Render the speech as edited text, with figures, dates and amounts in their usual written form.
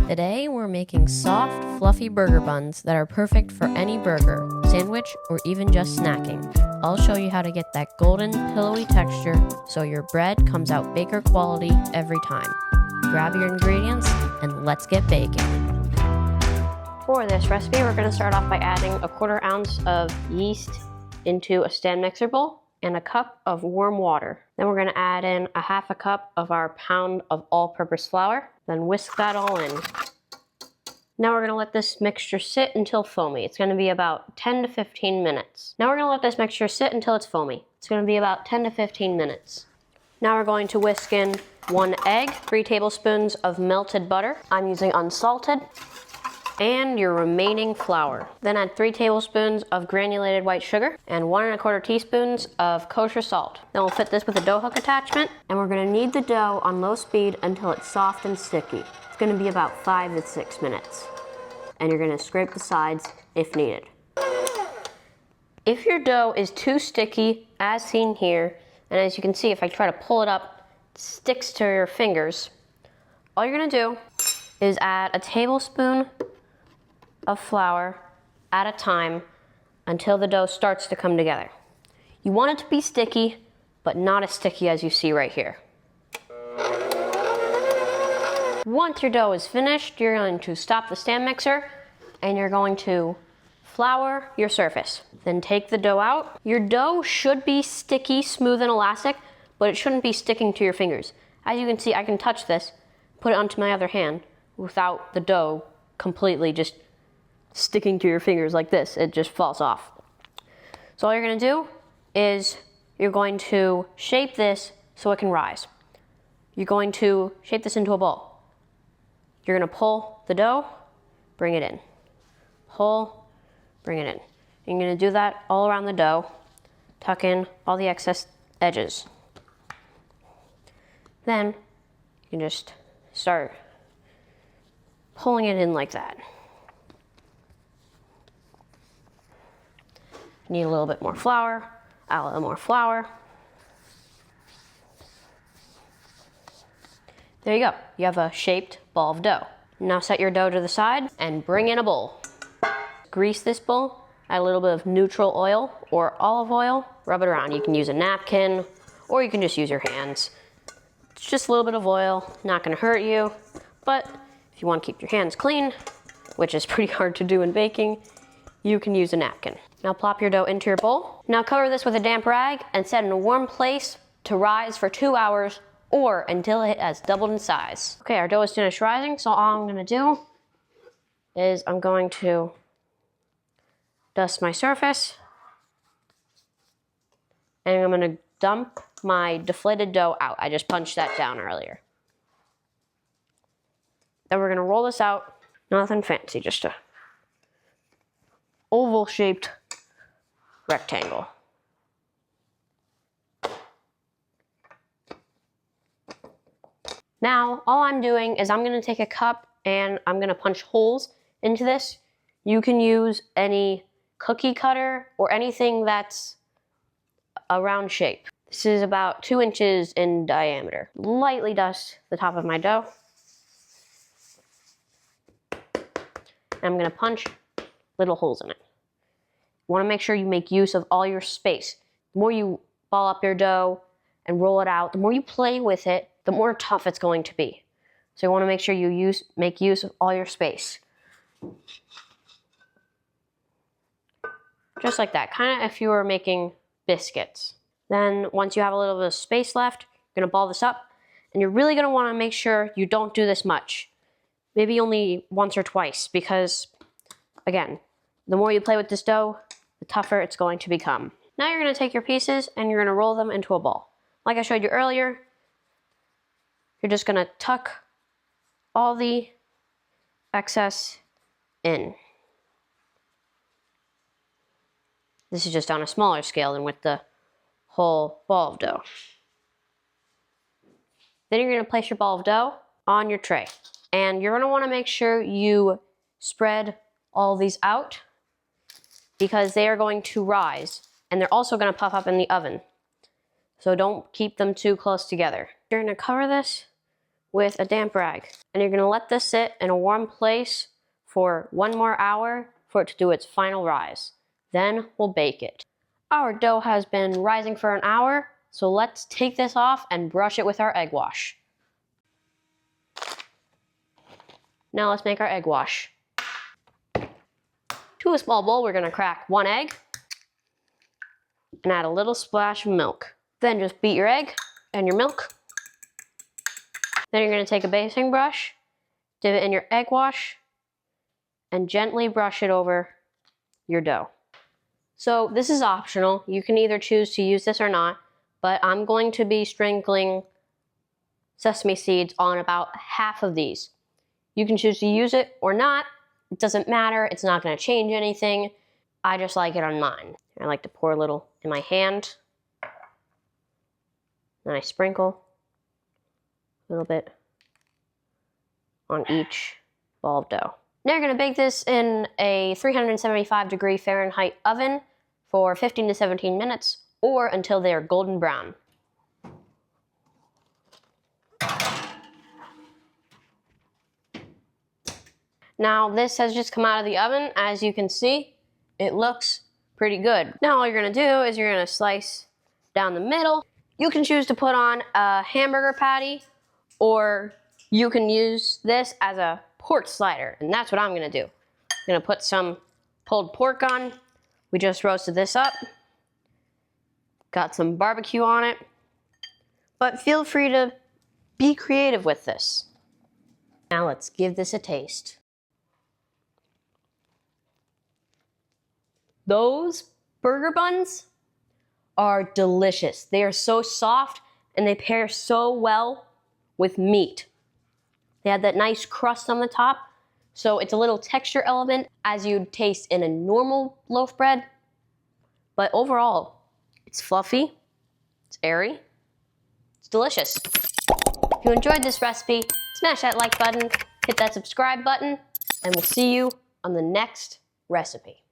Today we're making soft, fluffy burger buns that are perfect for any burger, sandwich, or even just snacking. I'll show you how to get that golden, pillowy texture so your bread comes out baker quality every time. Grab your ingredients and let's get baking. For this recipe, we're going to start off by adding a 1/4 ounce of yeast into a stand mixer bowl and a cup of warm water. Then we're going to add in a 1/2 cup of our pound of all-purpose flour. Then whisk that all in. Now we're going to let this mixture sit until foamy. It's going to be about 10 to 15 minutes. Now we're going to let this mixture sit until it's foamy. It's going to be about 10 to 15 minutes. Now we're going to whisk in 1 egg, 3 tablespoons of melted butter. I'm using unsalted. And your remaining flour. Then add 3 tablespoons of granulated white sugar and 1 1/4 teaspoons of kosher salt. Then we'll fit this with a dough hook attachment, and we're going to knead the dough on low speed until it's soft and sticky. It's going to be about 5 to 6 minutes. And you're going to scrape the sides if needed. If your dough is too sticky, as seen here, and as you can see, if I try to pull it up, it sticks to your fingers, all you're going to do is add a tablespoon of flour at a time until the dough starts to come together. You want it to be sticky, but not as sticky as you see right here. Once your dough is finished, you're going to stop the stand mixer and you're going to flour your surface. Then take the dough out. Your dough should be sticky, smooth, and elastic, but it shouldn't be sticking to your fingers. As you can see, I can touch this, put it onto my other hand without the dough completely just sticking to your fingers like this. It just falls off. So all you're going to do is you're going to shape this so it can rise. You're going to shape this into a ball. You're going to pull the dough, bring it in. Pull, bring it in. You're going to do that all around the dough. Tuck in all the excess edges. Then you can just start pulling it in like that. Need a little bit more flour, add a little more flour. There you go. You have a shaped ball of dough. Now set your dough to the side and bring in a bowl. Grease this bowl, add a little bit of neutral oil or olive oil, rub it around. You can use a napkin or you can just use your hands. It's just a little bit of oil, not gonna hurt you, but if you want to keep your hands clean, which is pretty hard to do in baking, you can use a napkin. Now plop your dough into your bowl. Now cover this with a damp rag and set in a warm place to rise for 2 hours or until it has doubled in size. Okay, our dough is finished rising, so all I'm gonna do is I'm going to dust my surface and I'm gonna dump my deflated dough out. I just punched that down earlier. Then we're gonna roll this out, nothing fancy, just a oval shaped rectangle. Now, all I'm doing is I'm gonna take a cup and I'm gonna punch holes into this. You can use any cookie cutter or anything that's a round shape. This is about 2 inches in diameter. Lightly dust the top of my dough. I'm gonna punch little holes in it. You want to make sure you make use of all your space. The more you ball up your dough and roll it out, the more you play with it, the more tough it's going to be. So you want to make sure you make use of all your space. Just like that, kind of if you were making biscuits. Then once you have a little bit of space left, you're going to ball this up, and you're really going to want to make sure you don't do this much. Maybe only once or twice, because again, the more you play with this dough, the tougher it's going to become. Now you're going to take your pieces and you're going to roll them into a ball. Like I showed you earlier, you're just going to tuck all the excess in. This is just on a smaller scale than with the whole ball of dough. Then you're going to place your ball of dough on your tray. And you're going to want to make sure you spread all these out because they are going to rise and they're also going to puff up in the oven. So don't keep them too close together. You're going to cover this with a damp rag. And you're gonna let this sit in a warm place for 1 more hour for it to do its final rise. Then we'll bake it. Our dough has been rising for an hour, so let's take this off and brush it with our egg wash. Now let's make our egg wash. To a small bowl, we're gonna crack 1 egg and add a little splash of milk. Then just beat your egg and your milk. Then you're gonna take a basting brush, dip it in your egg wash, and gently brush it over your dough. So this is optional. You can either choose to use this or not, but I'm going to be sprinkling sesame seeds on about half of these. You can choose to use it or not. It doesn't matter. It's not going to change anything. I just like it on mine. I like to pour a little in my hand. Then I sprinkle a little bit on each ball of dough. Now you're going to bake this in a 375-degree Fahrenheit oven for 15 to 17 minutes or until they are golden brown. Now this has just come out of the oven. As you can see, it looks pretty good. Now all you're gonna do is you're gonna slice down the middle. You can choose to put on a hamburger patty, or you can use this as a pork slider, and that's what I'm gonna do. I'm gonna put some pulled pork on. We just roasted this up. Got some barbecue on it. But feel free to be creative with this. Now let's give this a taste. Those burger buns are delicious. They are so soft and they pair so well with meat. They have that nice crust on the top, so it's a little texture element as you'd taste in a normal loaf bread. But overall, it's fluffy, it's airy, it's delicious. If you enjoyed this recipe, smash that like button, hit that subscribe button, and we'll see you on the next recipe.